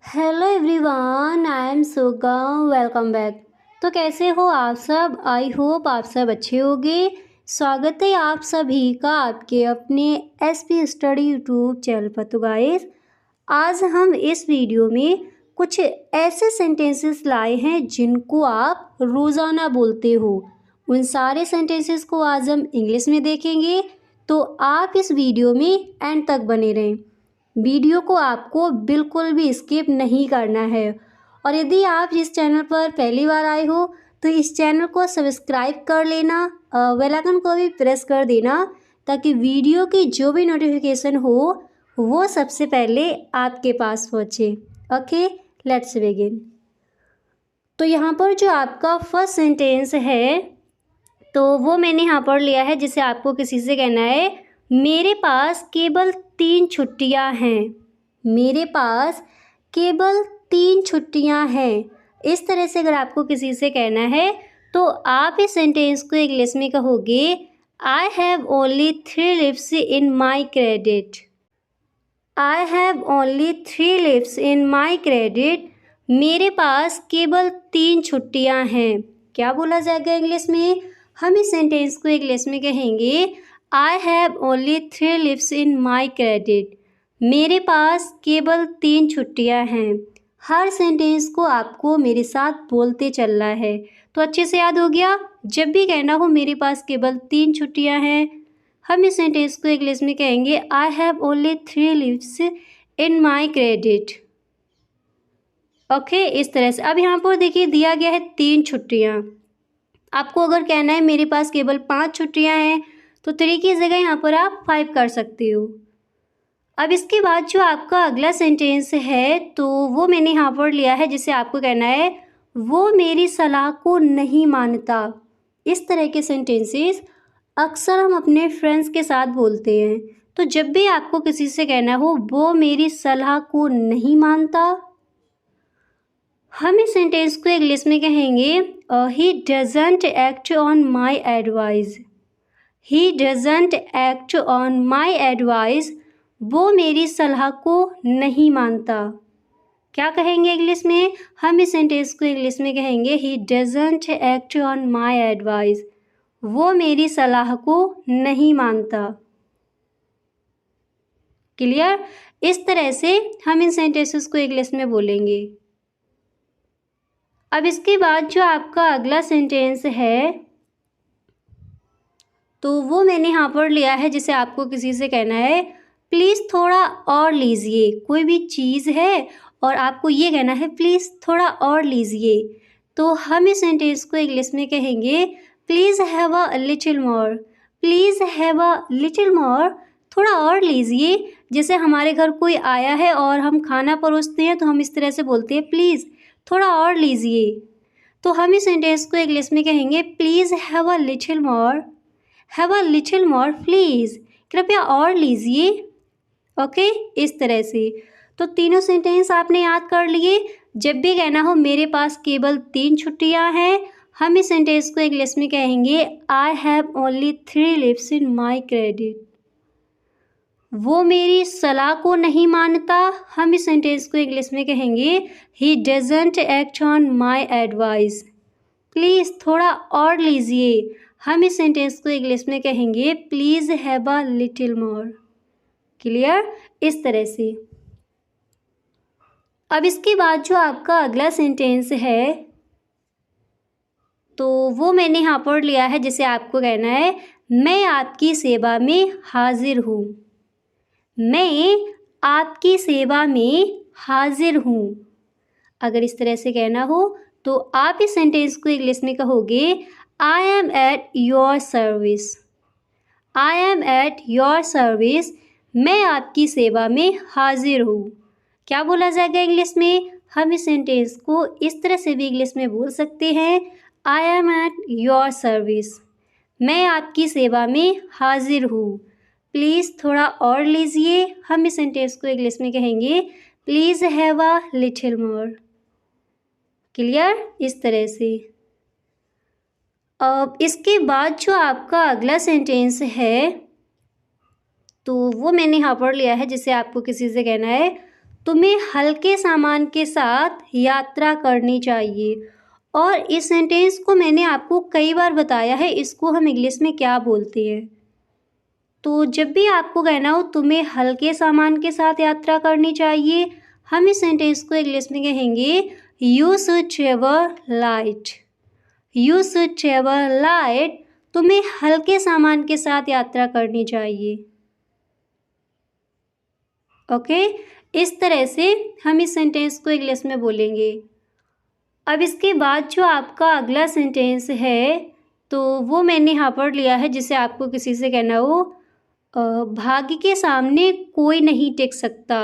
Hello everyone, I am Suga. Welcome back. तो कैसे हो आप सब? आई होप आप सब अच्छे होंगे। स्वागत है आप सभी का आपके अपने एसपी स्टडी यूट्यूब चैनल पर। तो गाइस, आज हम इस वीडियो में कुछ ऐसे सेंटेंसेस लाए हैं जिनको आप रोज़ाना बोलते हो। उन सारे सेंटेंसेस को आज हम इंग्लिश में देखेंगे, तो आप इस वीडियो में एंड तक बने रहें। वीडियो को आपको बिल्कुल भी स्किप नहीं करना है। और यदि आप इस चैनल पर पहली बार आए हो तो इस चैनल को सब्सक्राइब कर लेना, बेल आइकन को भी प्रेस कर देना, ताकि वीडियो की जो भी नोटिफिकेशन हो वो सबसे पहले आपके पास पहुँचे। Okay, let's begin. तो यहाँ पर जो आपका फर्स्ट सेंटेंस है तो वो मैंने यहाँ पर लिया है, जिसे आपको किसी से कहना है मेरे पास केवल 3 छुट्टियाँ हैं। मेरे पास केवल 3 छुट्टियाँ हैं। इस तरह से अगर आपको किसी से कहना है तो आप इस सेंटेंस को इंग्लिश में कहोगे I have only 3 leaves in my credit. I have only 3 leaves in my credit. मेरे पास केवल 3 छुट्टियाँ हैं। क्या बोला जाएगा इंग्लिश में? हम इस सेंटेंस को इंग्लिश में कहेंगे I have only 3 leaves in my credit. मेरे पास केवल 3 छुट्टियाँ हैं। हर सेंटेंस को आपको मेरे साथ बोलते चलना है। तो अच्छे से याद हो गया? जब भी कहना हो मेरे पास केवल 3 छुट्टियाँ हैं, हम इस सेंटेंस को इंग्लिश में कहेंगे I have only 3 leaves in my credit. Okay, इस तरह से। अब यहाँ पर देखिए दिया गया है 3 छुट्टियाँ। आपको अगर कहना है मेरे पास केवल 5 छुट्टियाँ हैं तो 3 की जगह यहाँ पर आप 5 कर सकते हो। अब इसके बाद जो आपका अगला सेंटेंस है तो वो मैंने यहाँ पर लिया है, जिसे आपको कहना है वो मेरी सलाह को नहीं मानता। इस तरह के सेंटेंसेस अक्सर हम अपने फ्रेंड्स के साथ बोलते हैं। तो जब भी आपको किसी से कहना हो वो मेरी सलाह को नहीं मानता, हम इस सेंटेंस को इंग्लिश में कहेंगे he doesn't act on my advice. He doesn't act on my advice. वो मेरी सलाह को नहीं मानता। क्या कहेंगे इंग्लिश में? हम इस सेंटेंस को इंग्लिश में कहेंगे he doesn't act on my advice. वो मेरी सलाह को नहीं मानता। क्लियर? इस तरह से हम इन सेंटेंसेस को इंग्लिश में बोलेंगे। अब इसके बाद जो आपका अगला सेंटेंस है तो वो मैंने यहाँ पर लिया है, जिसे आपको किसी से कहना है प्लीज़ थोड़ा और लीजिए। कोई भी चीज़ है और आपको ये कहना है प्लीज़ थोड़ा और लीजिए, तो हम इस सेंटेंस को इंग्लिश में कहेंगे please have a little more. Please have a little more. थोड़ा और लीजिए। जैसे हमारे घर कोई आया है और हम खाना परोसते हैं तो हम इस तरह से बोलते हैं प्लीज़ थोड़ा और लीजिए। तो हम इस सेंटेंस को इंग्लिश में कहेंगे please have a little more. Have a little more please. कृपया और लीजिए। ओके, इस तरह से। तो तीनों सेंटेंस आपने याद कर लिए। जब भी कहना हो मेरे पास केवल 3 छुट्टियां हैं, हम इस सेंटेंस को इंग्लिश में कहेंगे I have only 3 leaves in my credit. वो मेरी सलाह को नहीं मानता, हम इस सेंटेंस को इंग्लिश में कहेंगे he doesn't act on my advice. Please थोड़ा और लीजिए, हम इस सेंटेंस को इंग्लिश में कहेंगे please have a little more. Clear? इस तरह से। अब इसके बाद जो आपका अगला सेंटेंस है तो वो मैंने यहाँ पर लिया है, जिसे आपको कहना है मैं आपकी सेवा में हाजिर हूँ। मैं आपकी सेवा में हाजिर हूँ। अगर इस तरह से कहना हो तो आप इस सेंटेंस को इंग्लिश में कहोगे I am at your service. I am at your service. मैं आपकी सेवा में हाजिर हूँ। क्या बोला जाएगा इंग्लिश में? हम इस सेंटेंस को इस तरह से भी इंग्लिश में बोल सकते हैं I am at your service. मैं आपकी सेवा में हाजिर हूँ। प्लीज़ थोड़ा और लीजिए, हम इस सेंटेंस को इंग्लिश में कहेंगे please have a little more. Clear? इस तरह से। अब इसके बाद जो आपका अगला सेंटेंस है तो वो मैंने यहाँ पर लिया है, जिसे आपको किसी से कहना है तुम्हें हल्के सामान के साथ यात्रा करनी चाहिए। और इस सेंटेंस को मैंने आपको कई बार बताया है, इसको हम इंग्लिश में क्या बोलते हैं। तो जब भी आपको कहना हो तुम्हें हल्के सामान के साथ यात्रा करनी चाहिए, हम इस सेंटेंस को इंग्लिश में कहेंगे you should travel light. You should travel light, तुम्हें हल्के सामान के साथ यात्रा करनी चाहिए। ओके, इस तरह से हम इस सेंटेंस को इंग्लिश में बोलेंगे। अब इसके बाद जो आपका अगला सेंटेंस है तो वो मैंने यहाँ पर लिया है, जिसे आपको किसी से कहना हो भाग्य के सामने कोई नहीं टिक सकता।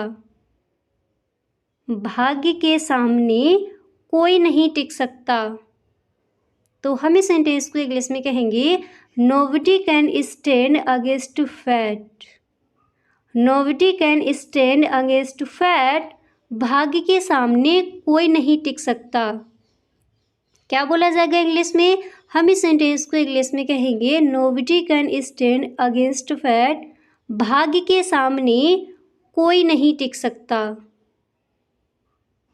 भाग्य के सामने कोई नहीं टिक सकता। तो हम इस सेंटेंस को इंग्लिश में कहेंगे nobody can stand against fat. Nobody can stand against fat, भाग्य के सामने कोई नहीं टिक सकता। क्या बोला जाएगा इंग्लिश में? हम इस सेंटेंस को इंग्लिश में कहेंगे nobody can stand against fat, भाग्य के सामने कोई नहीं टिक सकता।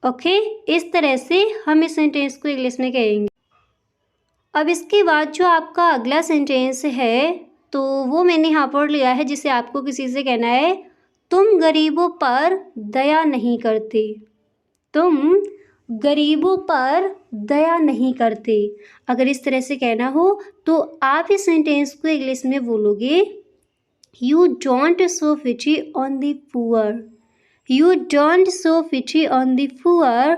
ओके, इस तरह से हम इस सेंटेंस को इंग्लिश में कहेंगे। अब इसके बाद जो आपका अगला सेंटेंस है तो वो मैंने यहाँ पर लिया है, जिसे आपको किसी से कहना है तुम गरीबों पर दया नहीं करते। तुम गरीबों पर दया नहीं करते। अगर इस तरह से कहना हो तो आप इस सेंटेंस को इंग्लिश में बोलोगे you don't show pity on the poor. You don't show pity on the poor,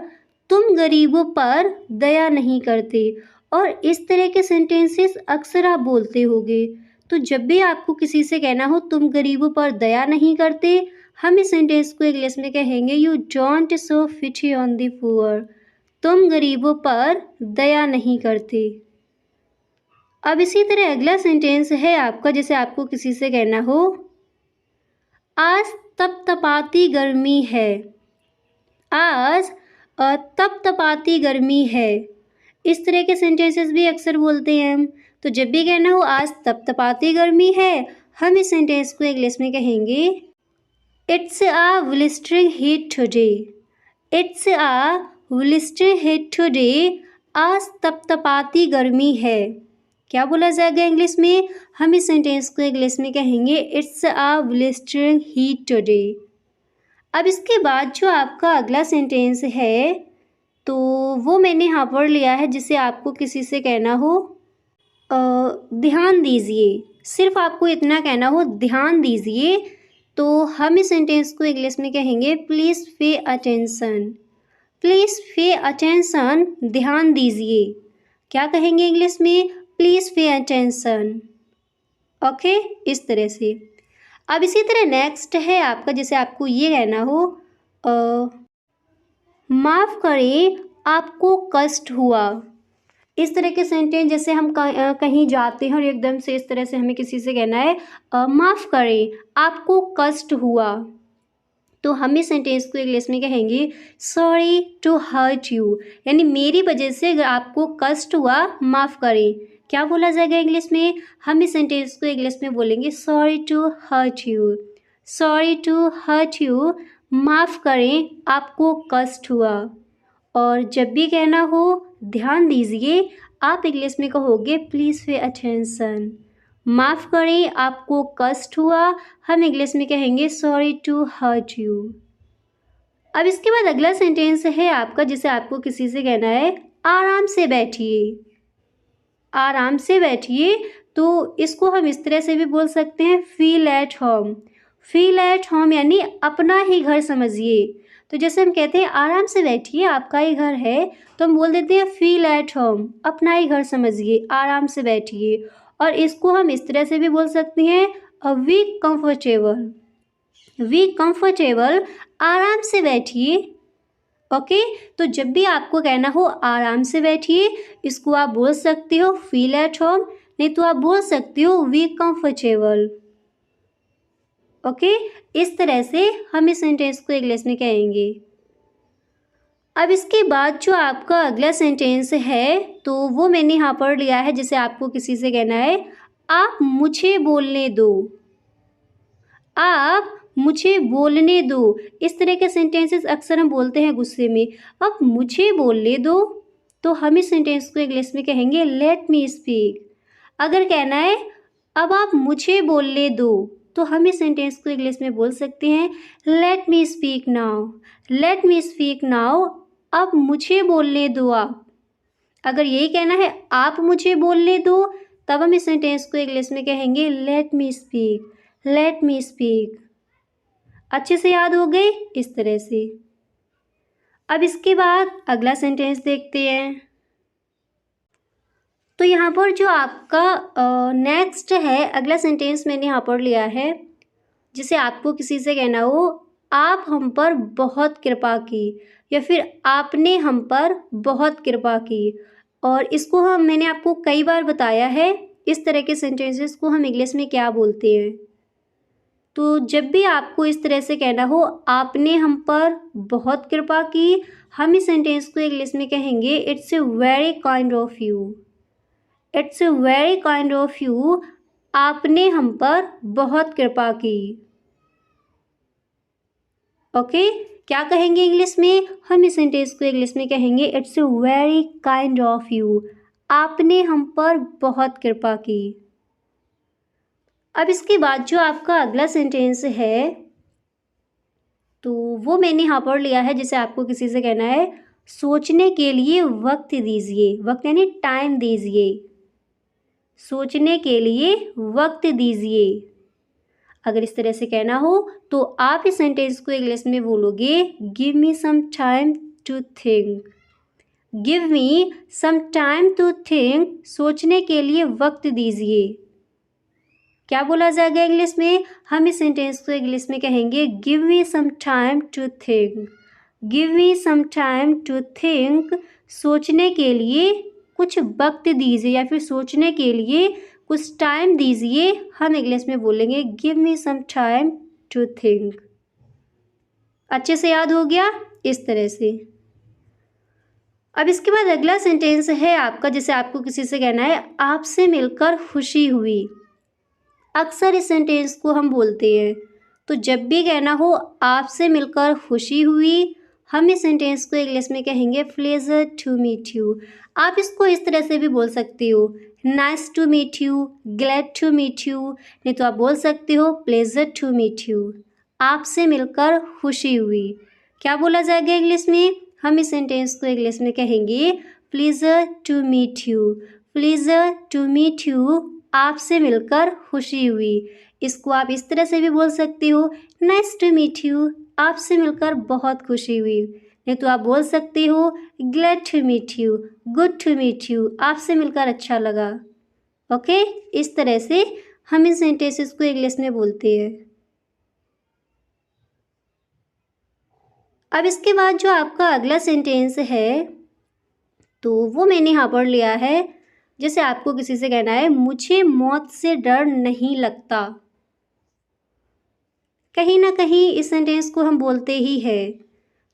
तुम गरीबों पर दया नहीं करते। और इस तरह के सेंटेंसेस अक्सर आप बोलते होगे। तो जब भी आपको किसी से कहना हो तुम गरीबों पर दया नहीं करते, हम इस सेंटेंस को इंग्लिश में कहेंगे you don't show pity on the poor. तुम गरीबों पर दया नहीं करते। अब इसी तरह अगला सेंटेंस है आपका, जिसे आपको किसी से कहना हो आज तपतपाती गर्मी है। आज तपतपाती गर्मी है। इस तरह के सेंटेंसेस भी अक्सर बोलते हैं हम। तो जब भी कहना हो आज तपतपाती गर्मी है, हम इस सेंटेंस को इंग्लिश में कहेंगे it's a blistering heat today. It's a blistering heat today, आज तपतपाती गर्मी है। क्या बोला जाएगा इंग्लिश में? हम इस सेंटेंस को इंग्लिश में कहेंगे it's a blistering heat today. अब इसके बाद जो आपका अगला सेंटेंस है तो वो मैंने यहाँ पर लिया है, जिसे आपको किसी से कहना हो ध्यान दीजिए। सिर्फ आपको इतना कहना हो ध्यान दीजिए। तो हम इस सेंटेंस को इंग्लिश में कहेंगे please pay attention. Please pay attention, ध्यान दीजिए। क्या कहेंगे इंग्लिश में? Please pay attention. ओके, इस तरह से। अब इसी तरह नेक्स्ट है आपका, जिसे आपको ये कहना हो माफ़ करें आपको कष्ट हुआ। इस तरह के सेंटेंस जैसे हम कहीं जाते हैं और एकदम से इस तरह से हमें किसी से कहना है माफ़ करें आपको कष्ट हुआ, तो हम इस सेंटेंस को इंग्लिश में कहेंगे सॉरी टू हर्ट यू। यानी मेरी वजह से अगर आपको कष्ट हुआ, माफ़ करें। क्या बोला जाएगा इंग्लिश में? हम इस सेंटेंस को इंग्लिश में बोलेंगे sorry to hurt you. Sorry to hurt you, माफ़ करें आपको कष्ट हुआ। और जब भी कहना हो ध्यान दीजिए, आप इंग्लिश में कहोगे प्लीज़ पे अटेंशन। माफ़ करें आपको कष्ट हुआ, हम इंग्लिश में कहेंगे सॉरी टू हर्ट यू। अब इसके बाद अगला सेंटेंस है आपका, जिसे आपको किसी से कहना है आराम से बैठिए। आराम से बैठिए, तो इसको हम इस तरह से भी बोल सकते हैं feel at home. Feel at home यानी अपना ही घर समझिए। तो जैसे हम कहते हैं आराम से बैठिए, आपका ही घर है, तो हम बोल देते हैं फील एट होम, अपना ही घर समझिए, आराम से बैठिए। और इसको हम इस तरह से भी बोल सकते हैं वी कंफर्टेबल। वी कंफर्टेबल, आराम से बैठिए। ओके, तो जब भी आपको कहना हो आराम से बैठिए, इसको आप बोल सकते हो फील एट होम, नहीं तो आप बोल सकते हो वी कंफर्टेबल। ओके, इस तरह से हम इस सेंटेंस को इंग्लिश में कहेंगे। अब इसके बाद जो आपका अगला सेंटेंस है तो वो मैंने यहाँ पर लिया है, जिसे आपको किसी से कहना है आप मुझे बोलने दो। आप मुझे बोलने दो। इस तरह के सेंटेंसेस अक्सर हम बोलते हैं गुस्से में। अब मुझे बोलने दो, तो हम इस सेंटेंस को इंग्लिश में कहेंगे लेट मी स्पीक। अगर कहना है अब आप मुझे बोलने दो, तो हम इस सेंटेंस को इंग्लिश में बोल सकते हैं let me speak now. Let me speak now, अब मुझे बोलने दो आप। अगर यही कहना है आप मुझे बोलने दो, तब हम इस सेंटेंस को इंग्लिश में कहेंगे let me speak. Let me speak. अच्छे से याद हो गए इस तरह से। अब इसके बाद अगला सेंटेंस देखते हैं। तो यहाँ पर जो आपका नेक्स्ट है, अगला सेंटेंस मैंने यहाँ पर लिया है, जिसे आपको किसी से कहना हो आप हम पर बहुत कृपा की, या फिर आपने हम पर बहुत कृपा की। और इसको मैंने आपको कई बार बताया है, इस तरह के सेंटेंसेस को हम इंग्लिश में क्या बोलते हैं। तो जब भी आपको इस तरह से कहना हो आपने हम पर बहुत कृपा की, हम इस सेंटेंस को इंग्लिश में कहेंगे it's a very kind of you. It's a very kind of you, आपने हम पर बहुत कृपा की। ओके, क्या कहेंगे इंग्लिश में? हम इस सेंटेंस को इंग्लिश में कहेंगे it's a very kind of you, आपने हम पर बहुत कृपा की। अब इसके बाद जो आपका अगला सेंटेंस है, तो वो मैंने यहाँ पर लिया है, जिसे आपको किसी से कहना है सोचने के लिए वक्त दीजिए। वक्त यानी टाइम दीजिए। सोचने के लिए वक्त दीजिए। अगर इस तरह से कहना हो तो आप इस सेंटेंस को इंग्लिश में बोलोगे give me some time to think. Give me some time to think, सोचने के लिए वक्त दीजिए। क्या बोला जाएगा इंग्लिश में? हम इस सेंटेंस को इंग्लिश में कहेंगे give me some time to think. Give me some time to think, सोचने के लिए कुछ वक्त दीजिए, या फिर सोचने के लिए कुछ टाइम दीजिए। हम इंग्लिश में बोलेंगे give me some time to think. अच्छे से याद हो गया इस तरह से। अब इसके बाद अगला सेंटेंस है आपका, जिसे आपको किसी से कहना है आपसे मिलकर खुशी हुई। अक्सर इस सेंटेंस को हम बोलते हैं। तो जब भी कहना हो आपसे मिलकर खुशी हुई, हम इस सेंटेंस को इंग्लिश में कहेंगे प्लेजर टू मीट यू। आप इसको इस तरह से भी बोल सकते हो nice to meet you, glad to meet you, नहीं तो आप बोल सकते हो प्लेजर टू मीट यू, आपसे मिलकर खुशी हुई। क्या बोला जाएगा इंग्लिश में? हम इस सेंटेंस को इंग्लिश में कहेंगे pleasure to meet you. Pleasure to meet you, आपसे मिलकर खुशी हुई। इसको आप इस तरह से भी बोल सकते हो नाइस टू मीट यू, आपसे मिलकर बहुत खुशी हुई, नहीं तो आप बोल सकते हो glad to meet you, good to meet you, आपसे मिलकर अच्छा लगा। ओके, इस तरह से हम इन सेंटेंसेस को इंग्लिश में बोलते हैं। अब इसके बाद जो आपका अगला सेंटेंस है, तो वो मैंने यहाँ पर लिया है, जैसे आपको किसी से कहना है मुझे मौत से डर नहीं लगता। कहीं ना कहीं इस सेंटेंस को हम बोलते ही हैं।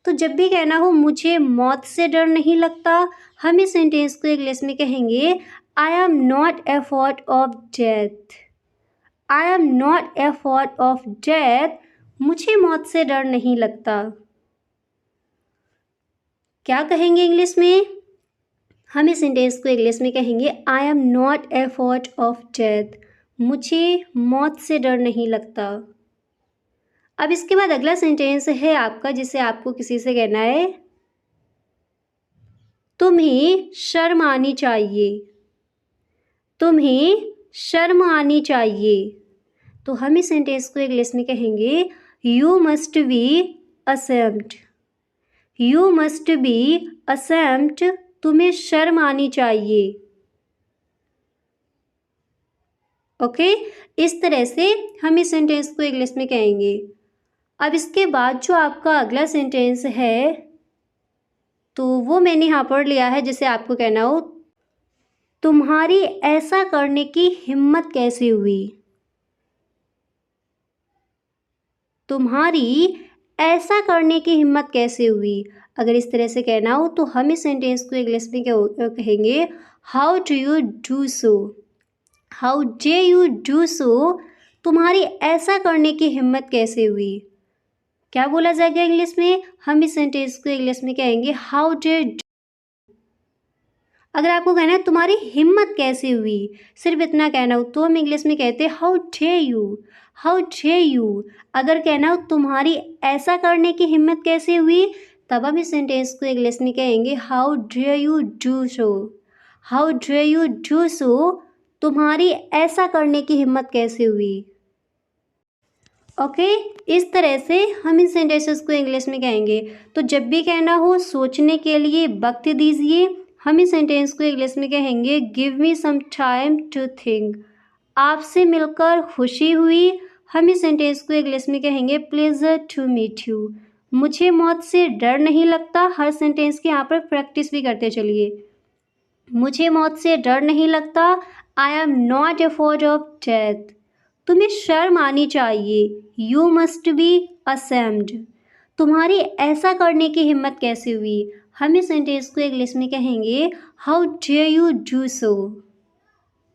तो जब भी कहना हो मुझे मौत से डर नहीं लगता, हम इस सेंटेंस को इंग्लिश में कहेंगे I am not afford of death. I am not afford of death, मुझे मौत से डर नहीं लगता। क्या कहेंगे इंग्लिश में? हम इस सेंटेंस को इंग्लिश में कहेंगे I am not afford of death, मुझे मौत से डर नहीं लगता। अब इसके बाद अगला सेंटेंस है आपका, जिसे आपको किसी से कहना है तुम्हें शर्म आनी चाहिए। तुम्हें शर्म आनी चाहिए। तो हम इस सेंटेंस को इंग्लिश में कहेंगे you must be ashamed. You must be ashamed, तुम्हें शर्म आनी चाहिए। ओके, इस तरह से हम इस सेंटेंस को इंग्लिश में कहेंगे। अब इसके बाद जो आपका अगला सेंटेंस है, तो वो मैंने यहाँ पर लिया है, जिसे आपको कहना हो तुम्हारी ऐसा करने की हिम्मत कैसे हुई। तुम्हारी ऐसा करने की हिम्मत कैसे हुई। अगर इस तरह से कहना हो तो हम इस सेंटेंस को इंग्लिश में कहेंगे how do you do so. How day you do so, तुम्हारी ऐसा करने की हिम्मत कैसे हुई? क्या बोला जाएगा इंग्लिश में? हम इस सेंटेंस को इंग्लिश में कहेंगे हाउ डेयर। अगर आपको कहना है तुम्हारी हिम्मत कैसे हुई, सिर्फ इतना कहना हो तो हम इंग्लिश में कहते हैं how dare you, how dare you. अगर कहना हो तुम्हारी ऐसा करने की हिम्मत कैसे हुई, तब हम इस सेंटेंस को इंग्लिश में कहेंगे how dare you do so, how dare you do so. तुम्हारी ऐसा करने की हिम्मत कैसे हुई? ओके, इस तरह से हम इन सेंटेंसेस को इंग्लिश में कहेंगे। तो जब भी कहना हो सोचने के लिए वक्त दीजिए, हम इस सेंटेंस को इंग्लिश में कहेंगे give me some time to think. आपसे मिलकर खुशी हुई, हम इस सेंटेंस को इंग्लिश में कहेंगे प्लेजर टू मीट यू। मुझे मौत से डर नहीं लगता। हर सेंटेंस की यहाँ पर प्रैक्टिस भी करते चलिए। मुझे मौत से डर नहीं लगता। I am not afford of death. तुम्हें शर्म आनी चाहिए। You must be ashamed. तुम्हारी ऐसा करने की हिम्मत कैसे हुई? हम इस सेंटेंस को इंग्लिश में कहेंगे how dare you do so.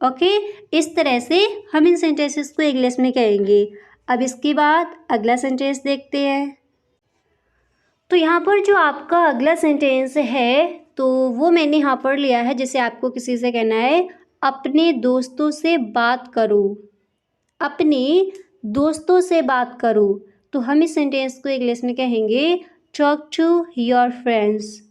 Okay, इस तरह से हम इन सेंटेंसेस को इंग्लिश में कहेंगे। अब इसके बाद अगला सेंटेंस देखते हैं। तो यहाँ पर जो आपका अगला सेंटेंस है तो वो मैंने यहाँ पर लिया है, जैसे आपको किसी से कहना है अपने दोस्तों से बात करो, अपने दोस्तों से बात करो। तो हम इस सेंटेंस को इंग्लिश में कहेंगे talk to your friends,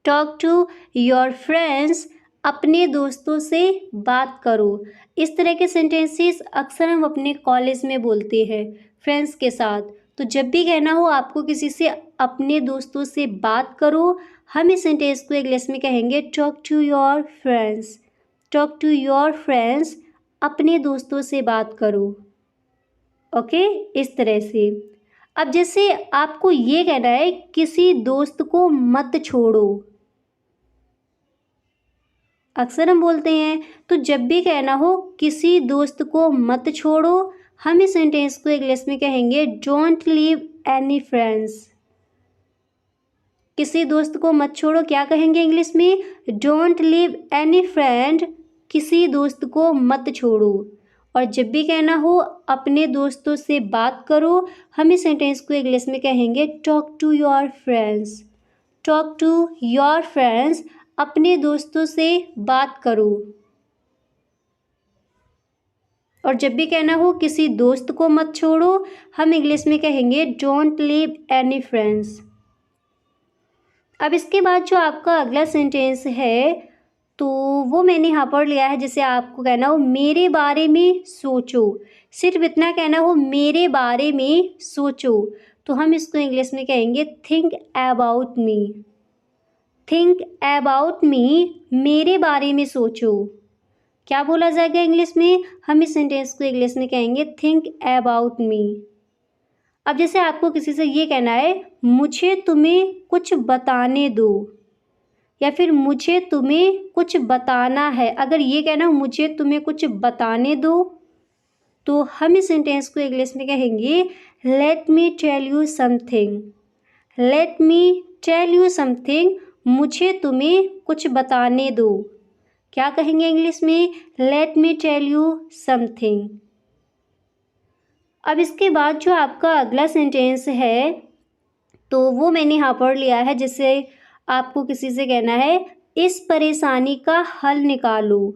talk to your friends. अपने दोस्तों से बात करो। इस तरह के सेंटेंसेस अक्सर हम अपने कॉलेज में बोलते हैं फ्रेंड्स के साथ। तो जब भी कहना हो आपको किसी से अपने दोस्तों से बात करो, हम इस सेंटेंस को इंग्लिश में कहेंगे talk to your friends, talk to your friends. अपने दोस्तों से बात करो। ओके, इस तरह से। अब जैसे आपको ये कहना है किसी दोस्त को मत छोड़ो, अक्सर हम बोलते हैं। तो जब भी कहना हो किसी दोस्त को मत छोड़ो, हम इस सेंटेंस को इंग्लिश में कहेंगे डोंट लीव एनी फ्रेंड्स। किसी दोस्त को मत छोड़ो, क्या कहेंगे इंग्लिश में? Don't leave any friend. किसी दोस्त को मत छोड़ो। और जब भी कहना हो अपने दोस्तों से बात करो, हम इस सेंटेंस को इंग्लिश में कहेंगे talk to your friends, talk to your friends. अपने दोस्तों से बात करो। और जब भी कहना हो किसी दोस्त को मत छोड़ो, हम इंग्लिश में कहेंगे डोंट लीव एनी फ्रेंड्स। अब इसके बाद जो आपका अगला सेंटेंस है तो वो मैंने यहाँ पर लिया है, जैसे आपको कहना हो मेरे बारे में सोचो, सिर्फ इतना कहना हो मेरे बारे में सोचो। तो हम इसको इंग्लिश में कहेंगे think about me, think about me. मेरे बारे में सोचो। क्या बोला जाएगा इंग्लिश में? हम इस सेंटेंस को इंग्लिश में कहेंगे थिंक अबाउट मी। अब जैसे आपको किसी से ये कहना है मुझे तुम्हें कुछ बताने दो, या फिर मुझे तुम्हें कुछ बताना है। अगर ये कहना हो मुझे तुम्हें कुछ बताने दो, तो हम इस सेंटेंस को इंग्लिश में कहेंगे let me tell you something, let me tell you something. मुझे तुम्हें कुछ बताने दो। क्या कहेंगे इंग्लिश में? Let me tell you something. अब इसके बाद जो आपका अगला सेंटेंस है तो वो मैंने यहाँ पर लिया है, जिससे आपको किसी से कहना है इस परेशानी का हल निकालो,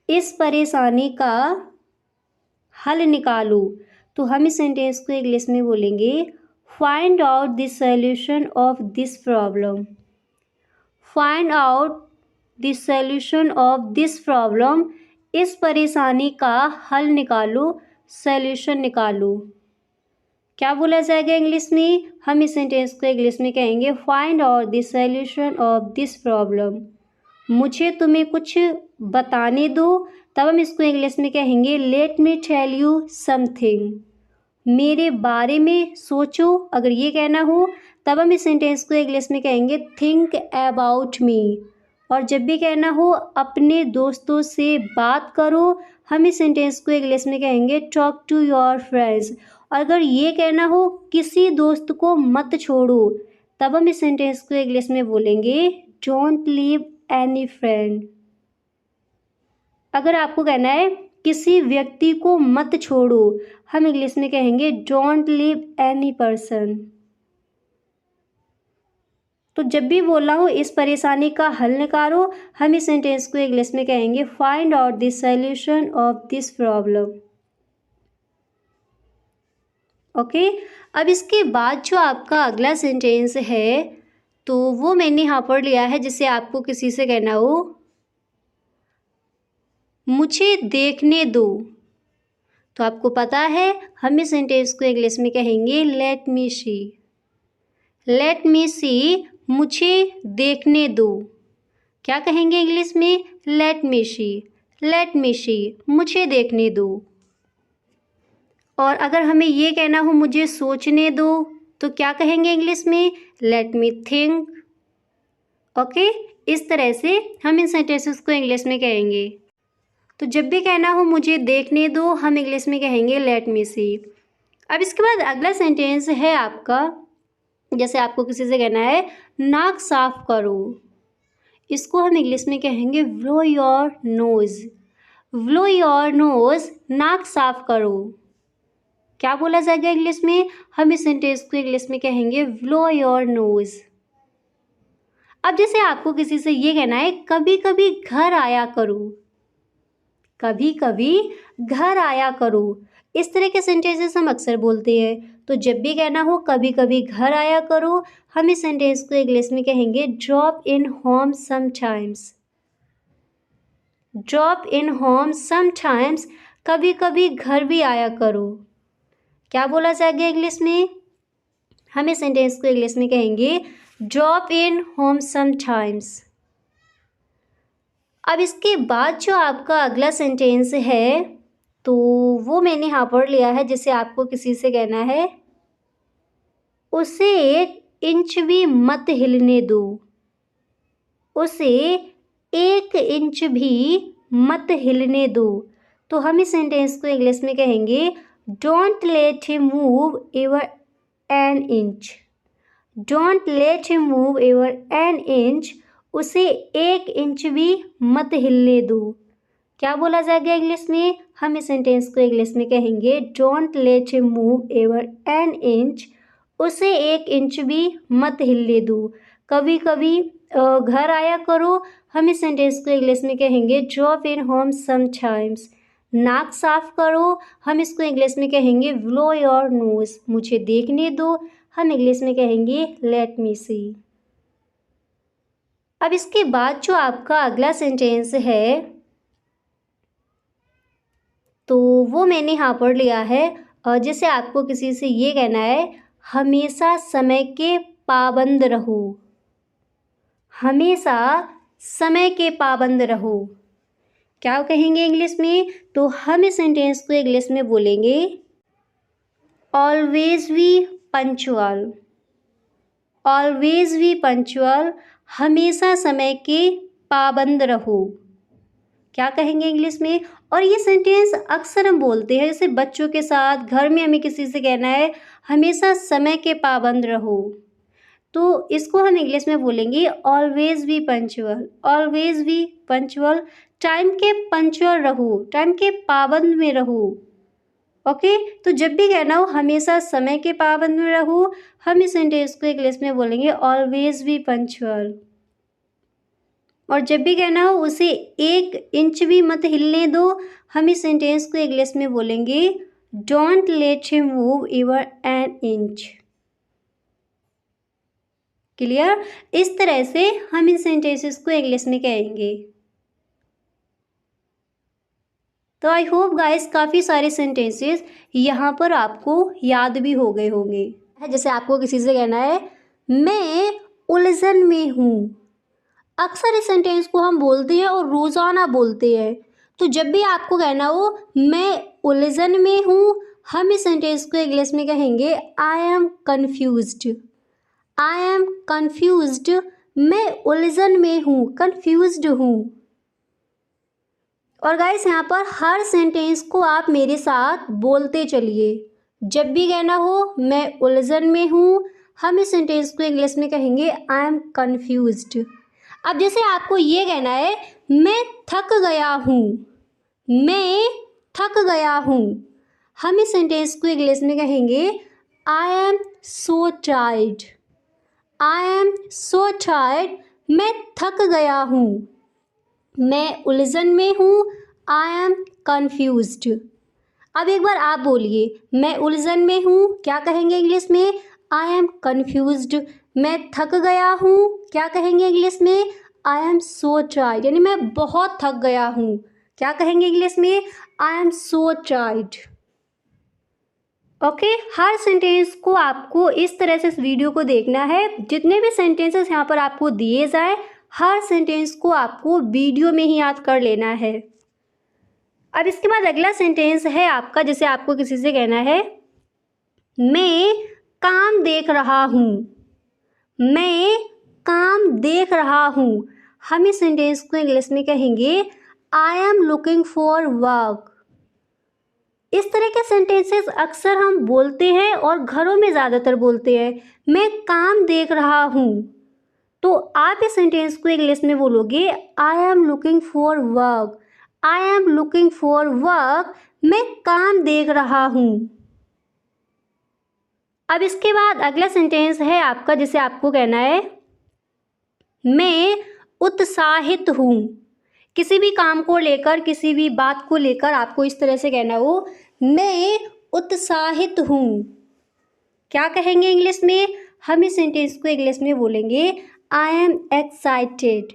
इस परेशानी का हल निकालो। तो हम इस सेंटेंस को इंग्लिश में बोलेंगे find out the solution of this problem, find out the solution of this problem. इस परेशानी का हल निकालो, सॉल्यूशन निकालो। क्या बोला जाएगा इंग्लिश में? हम इस सेंटेंस को इंग्लिश में कहेंगे find out the solution of this problem. मुझे तुम्हें कुछ बताने दो, तब हम इसको इंग्लिश में कहेंगे let me tell you something. मेरे बारे में सोचो, अगर ये कहना हो तब हम इस सेंटेंस को इंग्लिश में कहेंगे थिंक अबाउट मी। और जब भी कहना हो अपने दोस्तों से बात करो, हम इस सेंटेंस को इंग्लिश में कहेंगे टॉक टू योर फ्रेंड्स। और अगर ये कहना हो किसी दोस्त को मत छोड़ो, तब हम इस सेंटेंस को इंग्लिश में बोलेंगे डोंट लीव एनी फ्रेंड। अगर आपको कहना है किसी व्यक्ति को मत छोड़ो, हम इंग्लिश में कहेंगे डोंट लीव एनी पर्सन। तो जब भी बोल रहा हूँ इस परेशानी का हल निकालो, हम इस सेंटेंस को इंग्लिश में कहेंगे find out the solution of this problem. Okay, अब इसके बाद जो आपका अगला सेंटेंस है तो वो मैंने यहाँ पर लिया है, जिसे आपको किसी से कहना हो मुझे देखने दो। तो आपको पता है हम इस सेंटेंस को इंग्लिश में कहेंगे लेट मी सी। लेट मी सी, मुझे देखने दो। क्या कहेंगे इंग्लिश में? लेट मी सी। लेट मी सी, मुझे देखने दो। और अगर हमें ये कहना हो मुझे सोचने दो तो क्या कहेंगे इंग्लिश में? Let me think. ओके, इस तरह से हम इन सेंटेंसेस को इंग्लिश में कहेंगे। तो जब भी कहना हो मुझे देखने दो, हम इंग्लिश में कहेंगे लेट मी सी। अब इसके बाद अगला सेंटेंस है आपका, जैसे आपको किसी से कहना है नाक साफ करो, इसको हम इंग्लिश में कहेंगे blow your nose. Blow your nose, नाक साफ करो। क्या बोला जाएगा इंग्लिश में? हम इस सेंटेंस को इंग्लिश में कहेंगे ब्लो योर नोज। अब जैसे आपको किसी से ये कहना है कभी कभी घर आया करो, कभी कभी घर आया करो, इस तरह के सेंटेंसेस हम अक्सर बोलते हैं। तो जब भी कहना हो कभी कभी घर आया करो, हम इस सेंटेंस को इंग्लिश में कहेंगे drop in home sometimes. Drop in home sometimes, कभी कभी घर भी आया करो। क्या बोला जाएगा इंग्लिश में? हम इस सेंटेंस को इंग्लिश में कहेंगे ड्रॉप इन होम समटाइम्स। अब इसके बाद जो आपका अगला सेंटेंस है तो वो मैंने यहाँ पर लिया है, जिसे आपको किसी से कहना है उसे 1 इंच भी मत हिलने दो। उसे 1 इंच भी मत हिलने दो। तो हम इस सेंटेंस को इंग्लिश में कहेंगे don't let him move ever an inch. Don't let him move ever an inch, उसे 1 इंच भी मत हिलने दो। क्या बोला जाएगा इंग्लिश में? हम इस सेंटेंस को इंग्लिश में कहेंगे don't let him move ever an inch, उसे 1 इंच भी मत हिलने दो। कभी कभी घर आया करो, हम इस सेंटेंस को इंग्लिश में कहेंगे ड्रॉप इन होम समटाइम्स। नाक साफ करो, हम इसको इंग्लिश में कहेंगे ब्लो योर नोज। मुझे देखने दो, हम इंग्लिश में कहेंगे लेट मी सी। अब इसके बाद जो आपका अगला सेंटेंस है तो वो मैंने यहाँ पर लिया है, और जैसे आपको किसी से ये कहना है हमेशा समय के पाबंद रहो। हमेशा समय के पाबंद रहो। क्या कहेंगे इंग्लिश में? तो हम इस सेंटेंस को इंग्लिश में बोलेंगे always be punctual. Always be punctual, हमेशा समय के पाबंद रहो। क्या कहेंगे इंग्लिश में? और ये सेंटेंस अक्सर हम बोलते हैं, जैसे बच्चों के साथ, घर में हमें किसी से कहना है हमेशा समय के पाबंद रहो, तो इसको हम इंग्लिश में बोलेंगे always be punctual. Always be punctual, time के पंचुअल रहो, टाइम के पाबंद में रहो। ओके, तो जब भी कहना हो हमेशा समय के पाबंद में रहो, हम इस सेंटेंस को इंग्लिश में बोलेंगे ऑलवेज बी पंचुअल। और जब भी कहना हो उसे 1 इंच भी मत हिलने दो, हम इस सेंटेंस को इंग्लिश में बोलेंगे don't let him move ever an inch. Clear? इस तरह से हम इन सेंटेंसेस को इंग्लिश में कहेंगे। तो आई होप गाइस काफ़ी सारे सेंटेंसेस यहाँ पर आपको याद भी हो गए होंगे। जैसे आपको किसी से कहना है मैं उलझन में हूँ, अक्सर इस सेंटेंस को हम बोलते हैं और रोज़ाना बोलते हैं। तो जब भी आपको कहना हो मैं उलझन में हूँ, हम इस सेंटेंस को इंग्लिश में कहेंगे I M confused. I am confused, मैं उलझन में हूँ, कन्फ्यूज्ड हूँ। और गाइस यहाँ पर हर सेंटेंस को आप मेरे साथ बोलते चलिए। जब भी कहना हो मैं उलझन में हूँ, हम इस सेंटेंस को इंग्लिश में कहेंगे आई एम कन्फ्यूज्ड। अब जैसे आपको ये कहना है मैं थक गया हूँ, मैं थक गया हूँ। हम इस सेंटेंस को इंग्लिश में कहेंगे I am so tired. I am so tired, मैं थक गया हूँ। मैं उलझन में हूँ, आई एम कन्फ्यूज्ड। अब एक बार आप बोलिए, मैं उलझन में हूँ, क्या कहेंगे इंग्लिश में? I am confused. मैं थक गया हूँ, क्या कहेंगे इंग्लिश में? आई एम सो टायर्ड, यानी मैं बहुत थक गया हूँ, क्या कहेंगे इंग्लिश में? I am so tired. Okay, her sentence को आपको इस तरह से इस वीडियो को देखना है। जितने भी सेंटेंसेस यहाँ पर आपको दिए जाए, हर सेंटेंस को आपको वीडियो में ही याद कर लेना है। अब इसके बाद अगला सेंटेंस है आपका, जैसे आपको किसी से कहना है मैं काम देख रहा हूँ। मैं काम देख रहा हूँ। हम इस सेंटेंस को इंग्लिश में कहेंगे I am looking for work. इस तरह के सेंटेंसेस अक्सर हम बोलते हैं और घरों में ज़्यादातर बोलते हैं, मैं काम देख रहा हूँ। तो आप इस सेंटेंस को इंग्लिश में बोलोगे आई am looking for work. I am looking for work, मैं काम देख रहा हूँ। अब इसके बाद अगला सेंटेंस है आपका, जिसे आपको कहना है मैं उत्साहित हूँ। किसी भी काम को लेकर, किसी भी बात को लेकर आपको इस तरह से कहना हो मैं उत्साहित हूँ, क्या कहेंगे इंग्लिश में? हम इस सेंटेंस को इंग्लिश में बोलेंगे I am excited.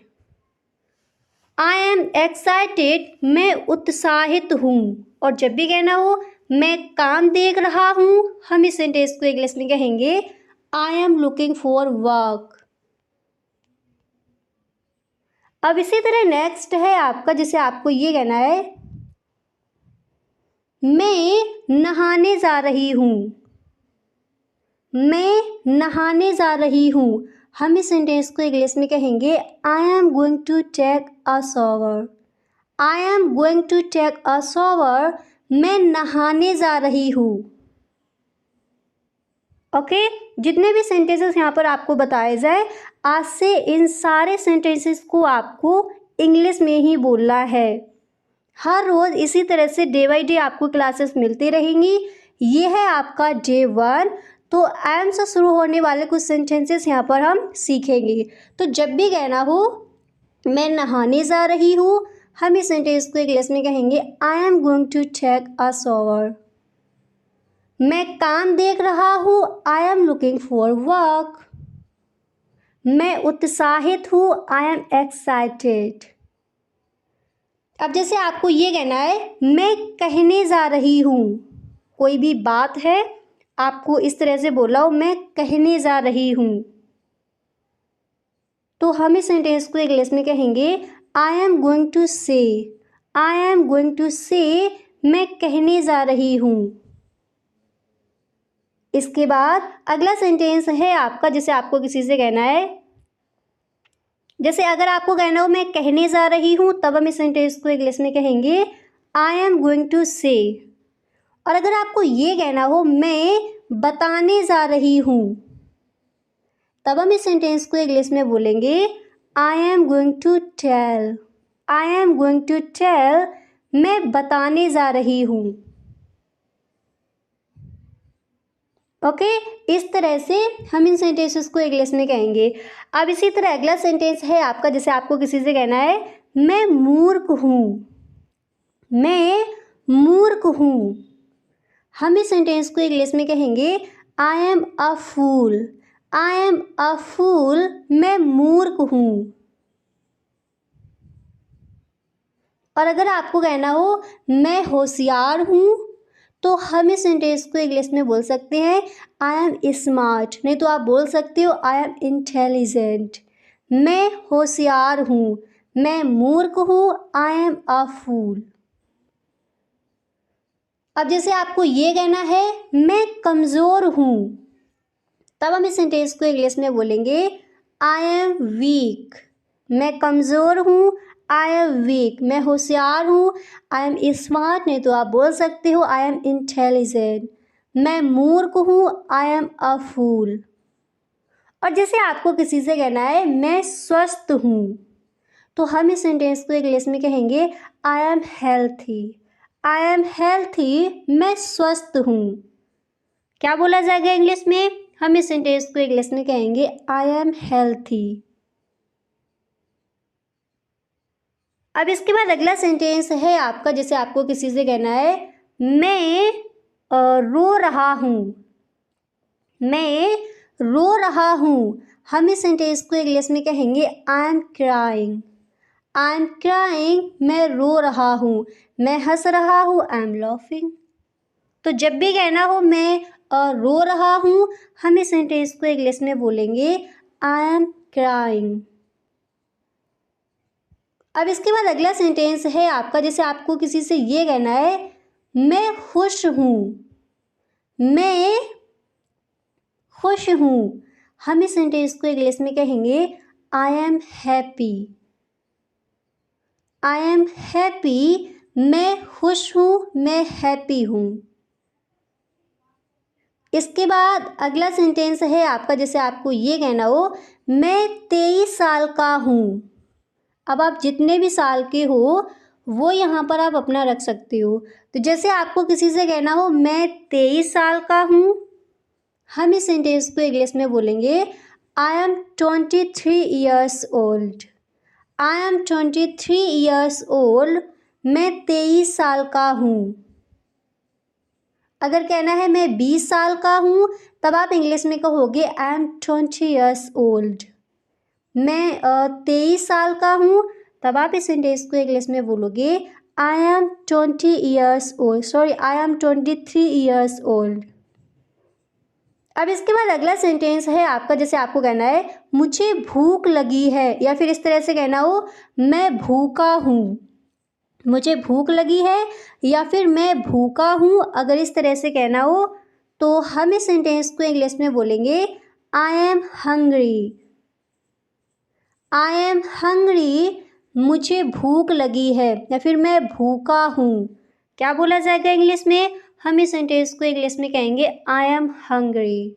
I am excited, मैं उत्साहित हूँ। और जब भी कहना हो मैं काम देख रहा हूँ, हम इस सेंटेंस को इंग्लिश में कहेंगे I am looking for work. अब इसी तरह नेक्स्ट है आपका, जिसे आपको ये कहना है मैं नहाने जा रही हूँ। मैं नहाने जा रही हूँ। हम इस सेंटेंस को इंग्लिश में कहेंगे I am going to take a shower. I am going to take a shower, मैं नहाने जा रही हूँ। ओके, जितने भी सेंटेंसेस यहाँ पर आपको बताए जाए, आज से इन सारे सेंटेंसेस को आपको इंग्लिश में ही बोलना है। हर रोज़ इसी तरह से डे बाई डे आपको क्लासेस मिलती रहेंगी। ये है आपका डे 1। तो एम से शुरू होने वाले कुछ सेंटेंसेस यहाँ पर हम सीखेंगे। तो जब भी कहना हो मैं नहाने जा रही हूँ, हम इस सेंटेंस को इंग्लिश में कहेंगे I am going to take a shower. मैं काम देख रहा हूँ, I am looking for work. मैं उत्साहित हूँ, आई एम एक्साइटेड। अब जैसे आपको ये कहना है मैं कहने जा रही हूँ, कोई भी बात है आपको इस तरह से बोला हो मैं कहने जा रही हूँ, तो हम इस सेंटेंस को इंग्लिश में कहेंगे आई एम गोइंग टू से। आई एम गोइंग टू से, मैं कहने जा रही हूँ। इसके बाद अगला सेंटेंस है आपका, जिसे आपको किसी से कहना है, जैसे अगर आपको कहना हो मैं कहने जा रही हूँ, तब हम इस सेंटेंस को इंग्लिश में कहेंगे आई एम गोइंग टू से। और अगर आपको ये कहना हो मैं बताने जा रही हूँ, तब हम इस सेंटेंस को इंग्लिश में बोलेंगे I am going to tell. I am going to tell, मैं बताने जा रही हूँ। ओके, इस तरह से हम इन सेंटेंसेस को इंग्लिश में कहेंगे। अब इसी तरह अगला सेंटेंस है आपका, जैसे आपको किसी से कहना है मैं मूर्ख हूँ। मैं मूर्ख हूँ, हम इस सेंटेंस को इंग्लिश में कहेंगे I am a fool. I am a फूल, मैं मूर्ख हूँ। और अगर आपको कहना हो मैं होशियार हूँ, तो हम इस सेंटेंस को इंग्लिश में बोल सकते हैं आई एम स्मार्ट, नहीं तो आप बोल सकते हो आई एम इंटेलिजेंट। मैं होशियार हूँ, मैं मूर्ख हूँ, आई एम अ फूल। अब जैसे आपको ये कहना है मैं कमज़ोर हूँ, तब हम इस सेंटेंस को इंग्लिश में बोलेंगे आई एम वीक। मैं कमज़ोर हूँ, आई एम वीक। मैं होशियार हूँ, आई एम स्मार्ट, नहीं तो आप बोल सकते हो आई एम इंटेलिजेंट। मैं मूर्ख हूँ, आई एम अ फूल। और जैसे आपको किसी से कहना है मैं स्वस्थ हूँ, तो हम इस सेंटेंस को इंग्लिश में कहेंगे I M healthy. I am healthy, मैं स्वस्थ हूँ। क्या बोला जाएगा इंग्लिश में? हम इस सेंटेंस को इंग्लिश में कहेंगे आई एम हेल्थी। अब इसके बाद अगला सेंटेंस है आपका, जैसे आपको किसी से कहना है मैं रो रहा हूँ। मैं रो रहा हूँ, हम इस सेंटेंस को इंग्लिश में कहेंगे I am crying. I am crying, मैं रो रहा हूँ। मैं हंस रहा हूँ, आई एम लाफिंग। तो जब भी कहना हो मैं रो रहा हूँ, हम इस सेंटेंस को इंग्लिश में बोलेंगे आई एम क्राइंग। अब इसके बाद अगला सेंटेंस है आपका, जैसे आपको किसी से ये कहना है मैं खुश हूँ। मैं खुश हूँ, हम इस सेंटेंस को इंग्लिश में कहेंगे I am happy. I am happy, मैं खुश हूँ, मैं हैप्पी हूँ। इसके बाद अगला सेंटेंस है आपका, जैसे आपको ये कहना हो मैं 23 साल का हूँ। अब आप जितने भी साल के हो वो यहाँ पर आप अपना रख सकते हो। तो जैसे आपको किसी से कहना हो मैं 23 साल का हूँ, हम इस सेंटेंस को इंग्लिश में बोलेंगे I M 23 years old. I am 23 years old, मैं 23 साल का हूँ। अगर कहना है मैं 20 साल का हूँ, तब आप इंग्लिश में कहोगे आई एम 20 ईयर्स ओल्ड। मैं 23 साल का हूँ, तब आप इस सेंटेंस को इंग्लिश में बोलोगे I am 20 years old, sorry I am 23 years old. अब इसके बाद अगला सेंटेंस है आपका, जैसे आपको कहना है मुझे भूख लगी है, या फिर इस तरह से कहना हो मैं भूखा हूँ। मुझे भूख लगी है या फिर मैं भूखा हूँ, अगर इस तरह से कहना हो तो हम इस सेंटेंस को इंग्लिश में बोलेंगे I am hungry. I am hungry, मुझे भूख लगी है या फिर मैं भूखा हूँ। क्या बोला जाएगा इंग्लिश में? हम इस सेंटेंस को इंग्लिश में कहेंगे आई एम हंग्री।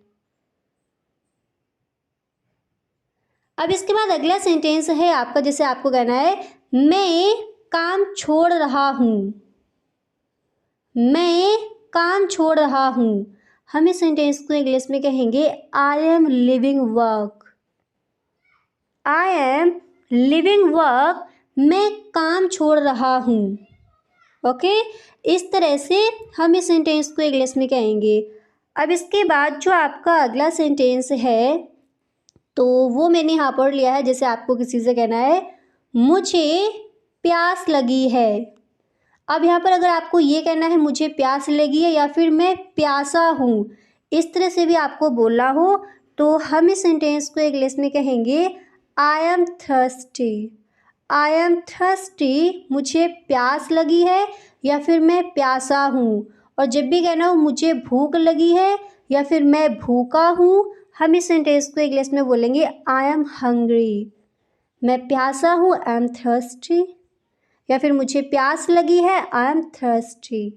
अब इसके बाद अगला सेंटेंस है आपका, जैसे आपको कहना है मैं काम छोड़ रहा हूँ। मैं काम छोड़ रहा हूँ, हम इस सेंटेंस को इंग्लिश में कहेंगे I M living work. I am living work, मैं काम छोड़ रहा हूँ। ओके, इस तरह से हम इस सेंटेंस को इंग्लिश में कहेंगे। अब इसके बाद जो आपका अगला सेंटेंस है तो वो मैंने यहाँ पर लिया है, जैसे आपको किसी से कहना है मुझे प्यास लगी है। अब यहाँ पर अगर आपको ये कहना है मुझे प्यास लगी है या फिर मैं प्यासा हूँ, इस तरह से भी आपको बोलना हो तो हम इस सेंटेंस को इंग्लिश में कहेंगे I am thirsty. I am thirsty, मुझे प्यास लगी है या फिर मैं प्यासा हूँ। और जब भी कहना हो मुझे भूख लगी है या फिर मैं भूखा हूँ, हम इस सेंटेंस को इंग्लिश में बोलेंगे आई एम हंग्री। मैं प्यासा हूँ, आई एम थर्स्टी, या फिर मुझे प्यास लगी है, आई एम थर्स्टी।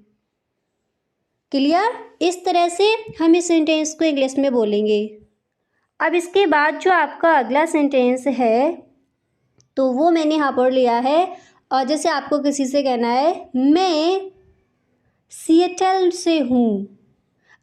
क्लियर? इस तरह से हम इस सेंटेंस को इंग्लिश में बोलेंगे। अब इसके बाद जो आपका अगला सेंटेंस है तो वो मैंने यहाँ पर लिया है, और जैसे आपको किसी से कहना है मैं सिएटल से हूँ।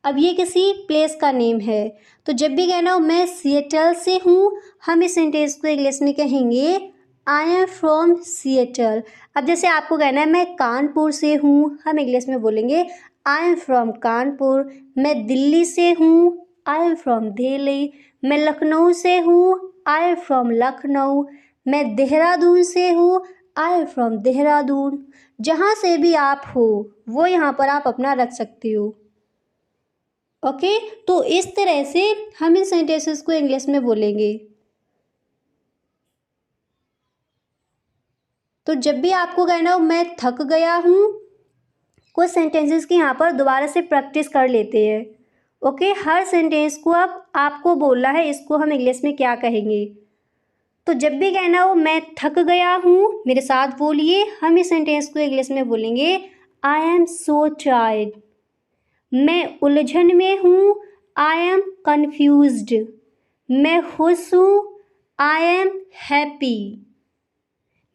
अब ये किसी प्लेस का नेम है, तो जब भी कहना हो मैं सिएटल से हूँ, हम इस सेंटेंस को इंग्लिश में कहेंगे आई एम फ्रॉम सिएटल। अब जैसे आपको कहना है मैं कानपुर से हूँ, हम इंग्लिश में बोलेंगे आई एम फ्रॉम कानपुर। मैं दिल्ली से हूँ, आई एम फ्रॉम दिल्ली। मैं लखनऊ से हूँ, आई एम फ्रॉम लखनऊ। मैं देहरादून से हूँ, आई एम फ्रॉम देहरादून। जहाँ से भी आप हो वो यहाँ पर आप अपना रख सकते हो। ओके, तो इस तरह से हम इन सेंटेंसेस को इंग्लिश में बोलेंगे। तो जब भी आपको कहना हो मैं थक गया हूँ, कुछ सेंटेंसेस की यहाँ पर दोबारा से प्रैक्टिस कर लेते हैं। ओके, हर सेंटेंस को अब आपको बोलना है इसको हम इंग्लिश में क्या कहेंगे। तो जब भी कहना हो मैं थक गया हूँ, मेरे साथ बोलिए, हम इस सेंटेंस को इंग्लिश में बोलेंगे आई एम सो टायर्ड। मैं उलझन में हूँ, आई एम कन्फ्यूज्ड। मैं खुश हूँ, आई एम हैप्पी।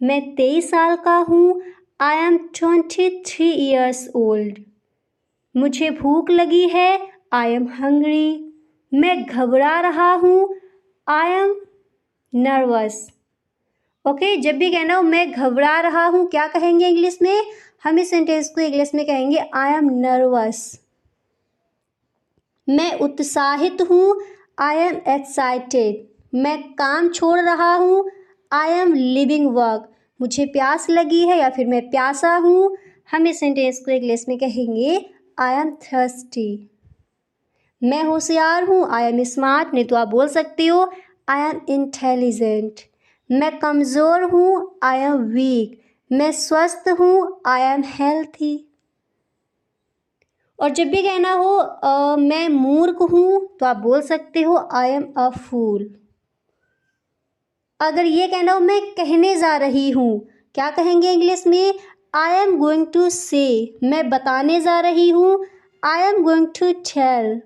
मैं 23 साल का हूँ। I M 23 years old. मुझे भूख लगी है। I am hungry. मैं घबरा रहा हूँ। I M nervous. ओके, जब भी कहना हो मैं घबरा रहा हूँ, क्या कहेंगे इंग्लिश में? हम इस सेंटेंस को इंग्लिश में कहेंगे आई एम नर्वस। मैं उत्साहित हूँ। I am excited. मैं काम छोड़ रहा हूँ। I M living work. मुझे प्यास लगी है या फिर मैं प्यासा हूँ। हम इस सेंटेंस को इंग्लिश में कहेंगे आई एम थर्स्टी। मैं होशियार हूँ। I am smart. नहीं तो आप बोल सकती हो आई एम इंटेलिजेंट। मैं कमज़ोर हूँ। I am weak. मैं स्वस्थ हूँ। I M healthy. और जब भी कहना हो मैं मूर्ख हूँ, तो आप बोल सकते हो आई एम अ फूल। अगर ये कहना हो मैं कहने जा रही हूँ, क्या कहेंगे इंग्लिश में? आई एम गोइंग टू से। मैं बताने जा रही हूँ। I am going to tell.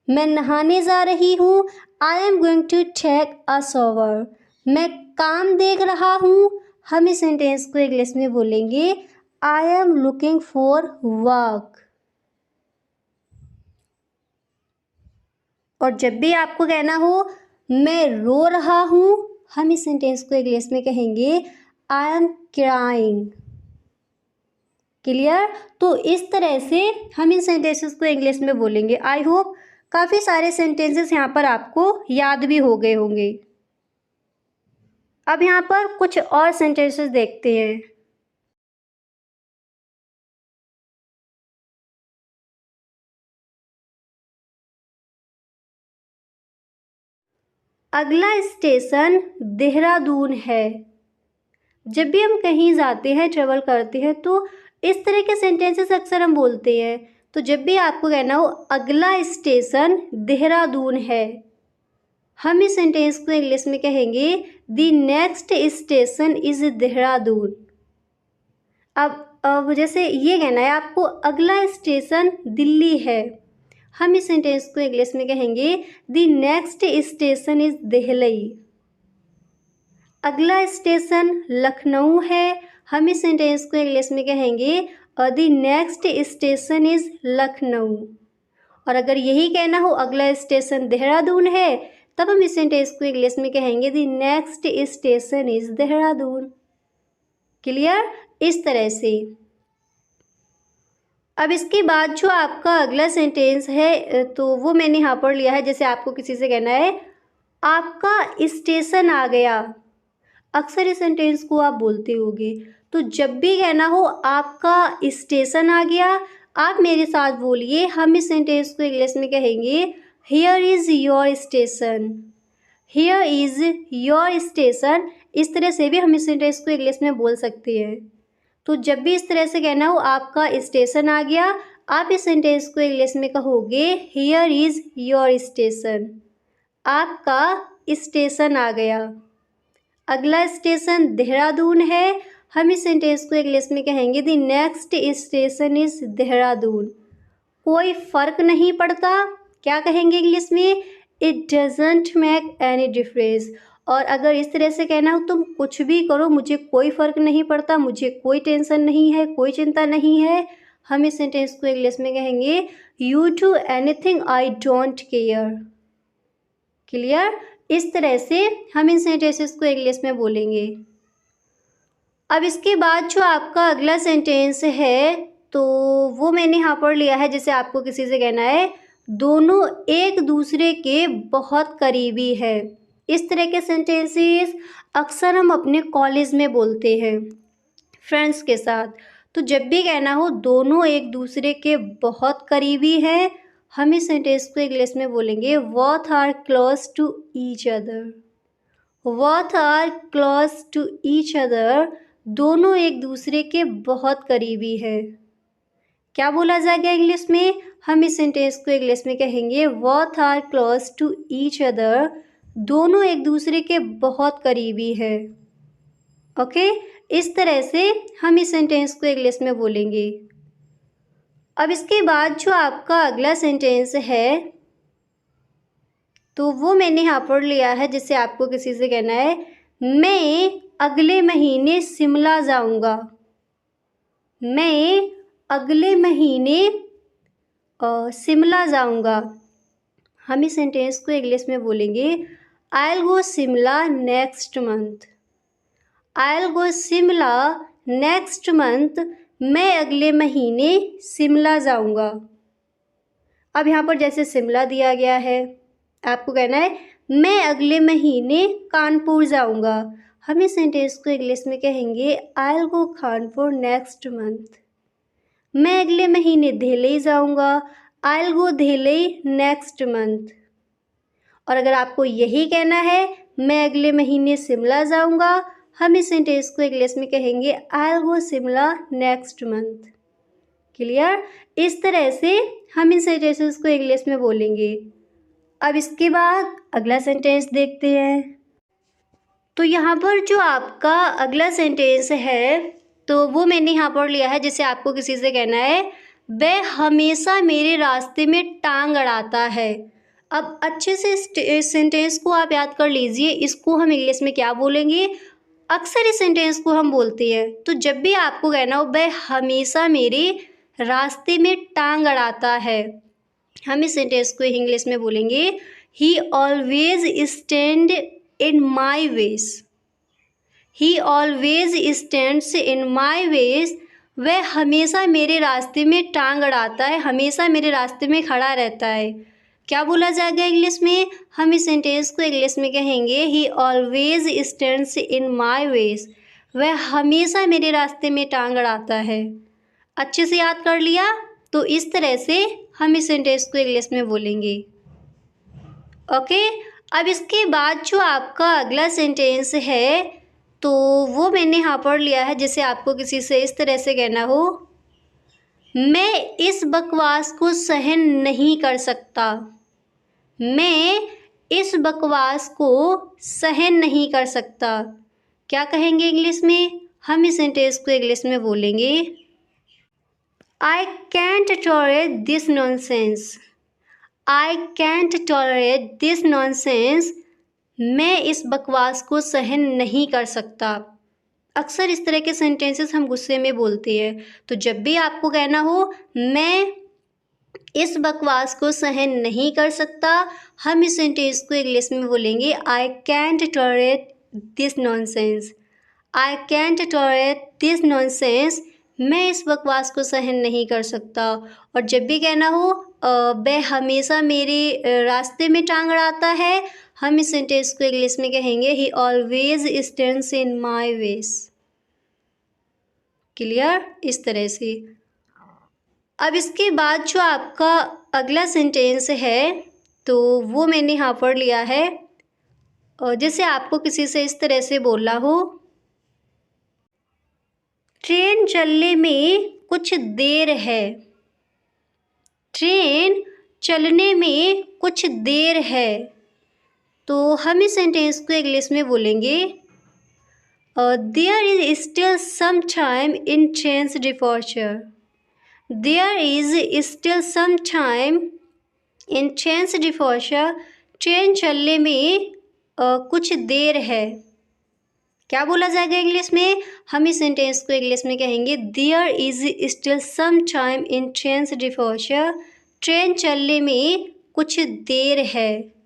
मैं नहाने जा रही हूँ। I am going to take a shower. मैं काम देख रहा हूँ। हम इस सेंटेंस को इंग्लिश में बोलेंगे I am looking for work. और जब भी आपको कहना हो मैं रो रहा हूँ, हम इस सेंटेंस को इंग्लिश में कहेंगे आई एम क्राइंग। क्लियर? तो इस तरह से हम इन सेंटेंसेस को इंग्लिश में बोलेंगे। आई होप काफ़ी सारे सेंटेंसेस यहाँ पर आपको याद भी हो गए होंगे। अब यहाँ पर कुछ और सेंटेंसेस देखते हैं। अगला स्टेशन देहरादून है। जब भी हम कहीं जाते हैं, ट्रेवल करते हैं, तो इस तरह के सेंटेंसेस अक्सर हम बोलते हैं। तो जब भी आपको कहना हो अगला स्टेशन देहरादून है, हम इस सेंटेंस को इंग्लिश में कहेंगे the next station is Dehradun. अब जैसे ये कहना है आपको अगला स्टेशन दिल्ली है, हम इस सेंटेंस को इंग्लिश में कहेंगे the next station is Delhi. अगला स्टेशन लखनऊ है, हम इस सेंटेंस को इंग्लिश में कहेंगे the next station is Lucknow. और अगर यही कहना हो अगला स्टेशन देहरादून है, तब हम इस सेंटेंस को इंग्लिश में कहेंगे the next station is Dehradun. Clear? इस तरह से। अब इसके बाद जो आपका अगला सेंटेंस है, तो वो मैंने यहाँ पर लिया है। जैसे आपको किसी से कहना है आपका स्टेशन आ गया, अक्सर इस सेंटेंस को आप बोलते होगे। तो जब भी कहना हो आपका स्टेशन आ गया, आप मेरे साथ बोलिए। हम इस सेंटेंस को इंग्लिश में कहेंगे here is your station. Here is your station. इस तरह से भी हम इस सेंटेंस को इंग्लिश में बोल सकते हैं। तो जब भी इस तरह से कहना हो आपका स्टेशन आ गया, आप इस सेंटेंस को इंग्लिश में कहोगे हियर इज़ योर स्टेशन। आपका स्टेशन आ गया। अगला स्टेशन देहरादून है, हम इस सेंटेंस को इंग्लिश में कहेंगे the next station is Dehradun. कोई फ़र्क नहीं पड़ता, क्या कहेंगे इंग्लिश में? It doesn't make any difference. और अगर इस तरह से कहना हो तुम कुछ भी करो, मुझे कोई फ़र्क नहीं पड़ता, मुझे कोई टेंशन नहीं है, कोई चिंता नहीं है, हम इस सेंटेंस को इंग्लिश में कहेंगे you do anything I don't care. Clear? इस तरह से हम इन सेंटेंसेस को इंग्लिश में बोलेंगे। अब इसके बाद जो आपका अगला सेंटेंस है, तो वो मैंने यहाँ पर लिया है। जैसे आपको किसी से कहना है दोनों एक दूसरे के बहुत करीबी है। इस तरह के सेंटेंसेस अक्सर हम अपने कॉलेज में बोलते हैं फ्रेंड्स के साथ। तो जब भी कहना हो दोनों एक दूसरे के बहुत करीबी हैं, हम इस सेंटेंस को इंग्लिश में बोलेंगे both are close to each other. Both are close to each other. दोनों एक दूसरे के बहुत करीबी है। क्या बोला जाएगा इंग्लिश में? हम इस सेंटेंस को इंग्लिश में कहेंगे both are close to each other. दोनों एक दूसरे के बहुत करीबी है। ओके, इस तरह से हम इस सेंटेंस को इंग्लिश में बोलेंगे। अब इसके बाद जो आपका अगला सेंटेंस है, तो वो मैंने यहाँ पर लिया है। जैसे आपको किसी से कहना है मैं अगले महीने शिमला जाऊंगा। मैं अगले महीने शिमला जाऊंगा। हम इस सेंटेंस को इंग्लिश में बोलेंगे आई will go Shimla next month. I will go Shimla next month. मैं अगले महीने शिमला जाऊंगा। अब यहाँ पर जैसे शिमला दिया गया है, आपको कहना है मैं अगले महीने कानपुर जाऊंगा। हम इस सेंटेंस को इंग्लिश में कहेंगे I will go Kanpur next month. मैं अगले महीने धेलई जाऊंगा। I will go Delhi next month. और अगर आपको यही कहना है मैं अगले महीने शिमला जाऊंगा, हम इस सेंटेंस को इंग्लिश में कहेंगे I will go Shimla next month. Clear? इस तरह से हम इन सेंटेंसेस को इंग्लिश में बोलेंगे। अब इसके बाद अगला सेंटेंस देखते हैं। तो यहाँ पर जो आपका अगला सेंटेंस है तो वो मैंने यहाँ पर लिया है, जैसे आपको किसी से कहना है वह हमेशा मेरे रास्ते में टांग अड़ाता है। अब अच्छे से इस सेंटेंस को आप याद कर लीजिए। इसको हम इंग्लिश में क्या बोलेंगे? अक्सर इस सेंटेंस को हम बोलते हैं। तो जब भी आपको कहना हो वह हमेशा मेरे रास्ते में टांग अड़ाता है, हम इस सेंटेंस को इंग्लिश में बोलेंगे he always stand in my ways. He always stands in my ways. वह हमेशा मेरे रास्ते में टांग अड़ाता है, हमेशा मेरे रास्ते में खड़ा रहता है। क्या बोला जाएगा इंग्लिश में? हम इस सेंटेंस को इंग्लिश में कहेंगे he always stands in my ways. वह हमेशा मेरे रास्ते में टांग अड़ाता है। अच्छे से याद कर लिया? तो इस तरह से हम इस सेंटेंस को इंग्लिश में बोलेंगे। ओके, अब इसके बाद जो आपका अगला सेंटेंस है तो वो मैंने यहाँ पर लिया है, जैसे आपको किसी से इस तरह से कहना हो मैं इस बकवास को सहन नहीं कर सकता। मैं इस बकवास को सहन नहीं कर सकता। क्या कहेंगे इंग्लिश में? हम इस सेंटेंस को इंग्लिश में बोलेंगे I can't tolerate this nonsense. I can't tolerate this nonsense. मैं इस बकवास को सहन नहीं कर सकता। अक्सर इस तरह के सेंटेंसेस हम गुस्से में बोलते हैं। तो जब भी आपको कहना हो मैं इस बकवास को सहन नहीं कर सकता, हम इस सेंटेंस को इंग्लिश में बोलेंगे I can't tolerate this nonsense. I can't tolerate this nonsense. मैं इस बकवास को सहन नहीं कर सकता। और जब भी कहना हो वह हमेशा मेरे रास्ते में टांग अड़ाता है, हम इस सेंटेंस को इंग्लिश में कहेंगे he always stands in my ways. Clear? इस तरह से। अब इसके बाद जो आपका अगला सेंटेंस है तो वो मैंने यहाँ पर लिया है, और जैसे आपको किसी से इस तरह से बोलना हो ट्रेन चलने में कुछ देर है। ट्रेन चलने में कुछ देर है। तो हम इस सेंटेंस को इंग्लिश में बोलेंगे there is still some time in trains departure. There is still some time in trains departure. Train चलने में कुछ देर है। क्या बोला जाएगा इंग्लिश में? हम इस सेंटेंस को इंग्लिश में कहेंगे there is still some time in trains departure. Train चलने में कुछ देर है।